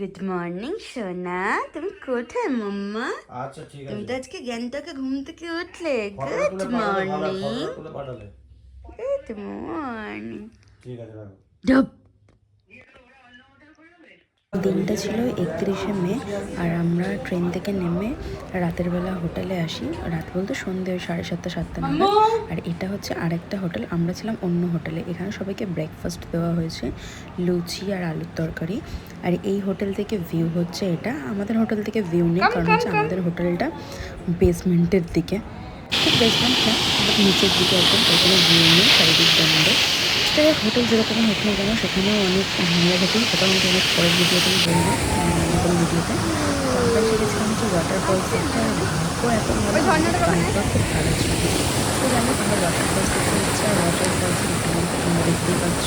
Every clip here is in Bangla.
গুড মর্নিং সোনা, তুমি কোথায় মাম্মা? আচ্ছা ঠিক তুমি আছে। তো আজকে গ্যাংটকে ঘুম থেকে উঠলে। ফটোটা গুড তুলে পাঠালে ভালো, মর্নিং। ফটোটা তুলে পাঠালে। Good morning. ঠিক আছে রাখো। ডাব। দিনটা ছিল 31শে মে আর আমরা ট্রেন থেকে নেমে রাতের বেলা হোটেলে আসি। রাত বলতে সন্ধ্যে 7:30-7টা নাগাদ। আর এটা হচ্ছে আরেকটা হোটেল, আমরা ছিলাম অন্য হোটেলে। এখানে সবাইকে ব্রেকফাস্ট দেওয়া হয়েছে, লুচি আর আলুর তরকারি। আর এই হোটেল থেকে ভিউ হচ্ছে এটা। আমাদের হোটেল থেকে ভিউ নেই, কারণ হচ্ছে আমাদের হোটেলটা বেসমেন্টের দিকে, ঠিক বেসমেন্ট না, বাট নিচের দিকে একদম, ওখানে ভিউ নেই, চারিদিক বন্ধ। যাই হোক, হোটেল যেরকম হোক না কেন সেখানেও অনেক ঝামেলা থাকেই, সেটা আমাকে অনেক পরের ভিডিওতে বলবো, নতুন ভিডিওতে। তো আমরা এসে গেছিলাম হচ্ছে ওয়াটারফলস দেখতে, আর ভাগ্য এত ভালো, গাড়িটা খুব ভালো ছিল। তো জানো, আমার ওয়াটারফলস দেখতে হচ্ছে, আর ওয়াটারফলস তোমরা দেখতেই পাচ্ছ।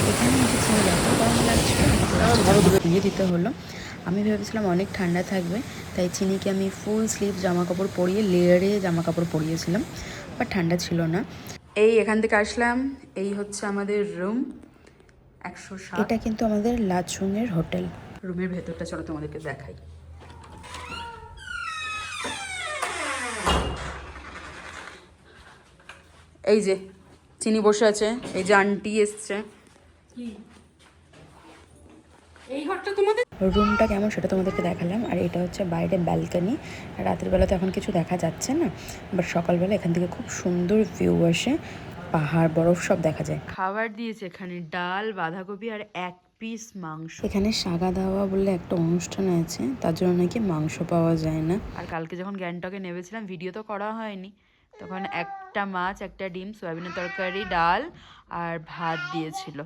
এখানে এসেছি, আমি এত গরম লাগছিল, ধুয়ে দিতে হলো। আমি ভেবেছিলাম অনেক ঠান্ডা থাকবে, তাই চিনিকে আমি ফুল স্লিভ জামা কাপড় পরিয়ে, লেয়ারে জামা কাপড় পরিয়েছিলাম, বাট ঠান্ডা ছিল না। এই এখান থেকে আসলাম, এই হচ্ছে আমাদের রুম 107। এটা কিন্তু আমাদের লাচুংয়ের হোটেল। রুমের ভেতরটা চলো তোমাদেরকে দেখাই। এই যে চিনি বসে আছে, এই যে আন্টি এসছে। এই ঘরটা তোমাদের? রুমটা কেমন সেটা তোমাদেরকে দেখালাম। আর এটা হচ্ছে বাইরে ব্যালকনি। রাতের বেলা তো এখন কিছু দেখা যাচ্ছে না, বাট সকালবেলা এখান থেকে খুব সুন্দর ভিউ আসে, পাহাড় বরফ সব দেখা যায়। খাবার দিয়েছে এখানে, ডাল, বাঁধাকপি আর 1 পিস মাংস। এখানে সাগা দাওয়া বলে একটা অনুষ্ঠান আছে, তার জন্য নাকি মাংস পাওয়া যায় না। আর কালকে যখন গ্যাংটকে নেমেছিলাম, ভিডিও তো করা হয়নি, তখন একটা মাছ, একটা ডিম, সয়াবিনের তরকারি, ডাল আর ভাত দিয়েছিল।